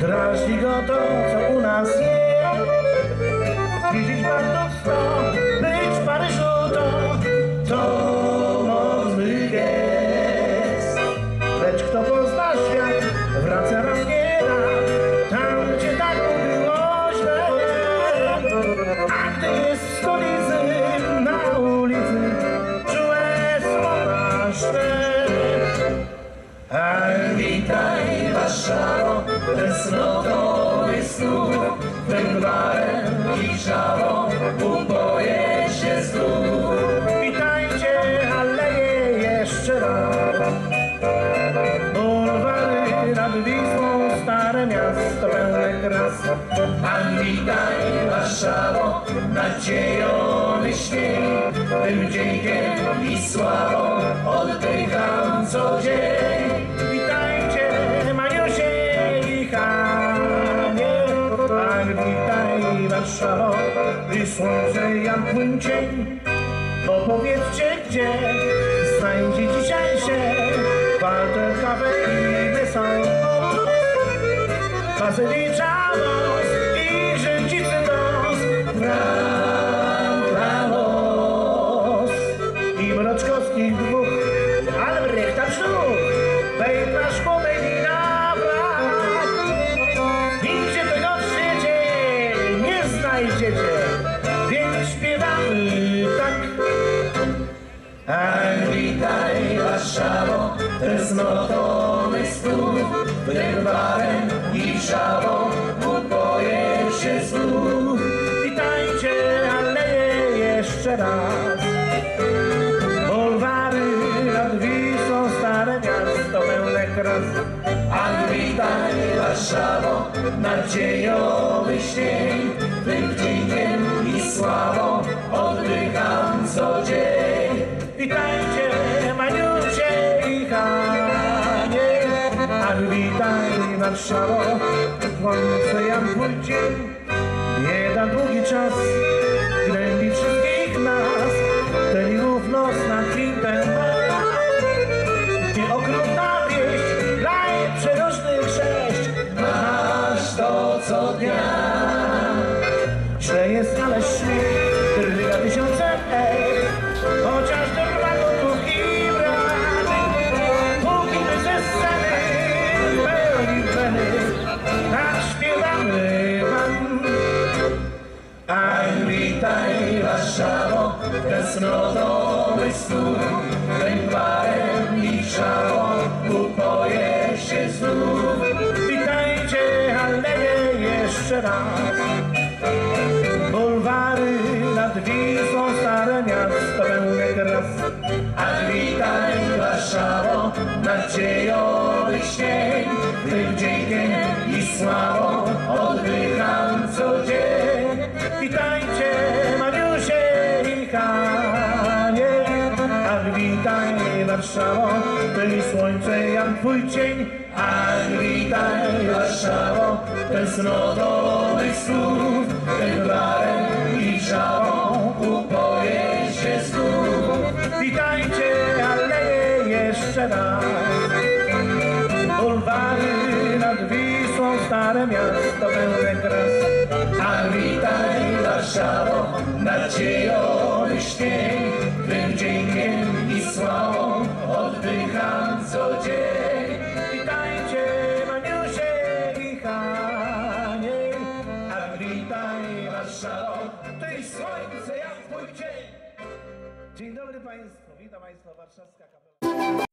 Drażni go to, co u nas jest. Widzieć Bardowsko, być w Paryżu to mocny gest. Lecz kto pozna świat, wraca raz nie da, tam gdzie tak było źle. A gdy jest w stolicy, na ulicy, czułe słowa szwed. Ach, witaj Warszawo, tęsknotowy snów, węglarem i żalą uboję się znów. Witajcie, aleje jeszcze raz, bulwary nad Wisłą, stare miasto pełne kras. Ach, witaj Warszawo, nadziejony śnieg, tym wdziękiem i sławą oddycham co dzień. Witajcie, Maniusie i Hanie, ach, witaj Warszawo, gdy słońce jam płyn cień. Opowiedzcie, gdzie znajdzie dzisiaj się walter, kawę i wesoło, Bazylicza nos i Rzędzicy nos, Franklandos i Mroczkowskich dwóch, Albrechta brzuch, wejpra szkło, wejlina brak. Nigdzie tego w świecie nie znajdziecie, więc śpiewamy tak. Ach, witaj Warszawo, tęsknotowy snów, węglarem i żawą uboję się znów. Witajcie, aleje jeszcze raz, bulwary nad Wisłą, stare miasto pełne kras. Ach, witaj Warszawo, nadziejowy śnieg, tym wdziękiem i sławą oddycham co dzień. Witajcie, Maniusie i Hanie, ach, witaj Warszawo, słońce jam twój dzień. Jeden długi czas gnębi wszystkich nas, ten równos na kwintę ma. Nie okrutna wieść dla przeróżnych sześć, masz to co dnia. Źle jest, ale śmiech drga tysiące chociaż trwa gotówki brak. Póki my ze sceny pełni weny, tak śpiewamy wam. Ach, witaj Warszawo, tęsknotowy snów, węglarem i żałą uboję się znów. Witajcie, aleje jeszcze raz, bulwary nad Wisłą, stare miasto pełne kras. Ach, witaj Warszawo, nadziejony śnieg, tym wdziękiem i sławą oddycham co dzień. Witajcie, Maniusie i Hanie, ach, witaj Warszawo, tym słońce jam twój cień. Ach, witaj Warszawo, tęsknotowych snów, węglarem i żałą uboję się znów. Witajcie, aleje jeszcze raz, bulwary nad Wisłą, stare miasto pełne kras. Ach, witaj Warszawo, nadziejony śnieg, tym wdziękiem i sławą oddycham co dzień. Witajcie, Maniusie i Hanie, ach, witaj Warszawo, ty słońce jak twój dzień. Dzień dobry Państwu, witam Państwa, Warszawska Kapela.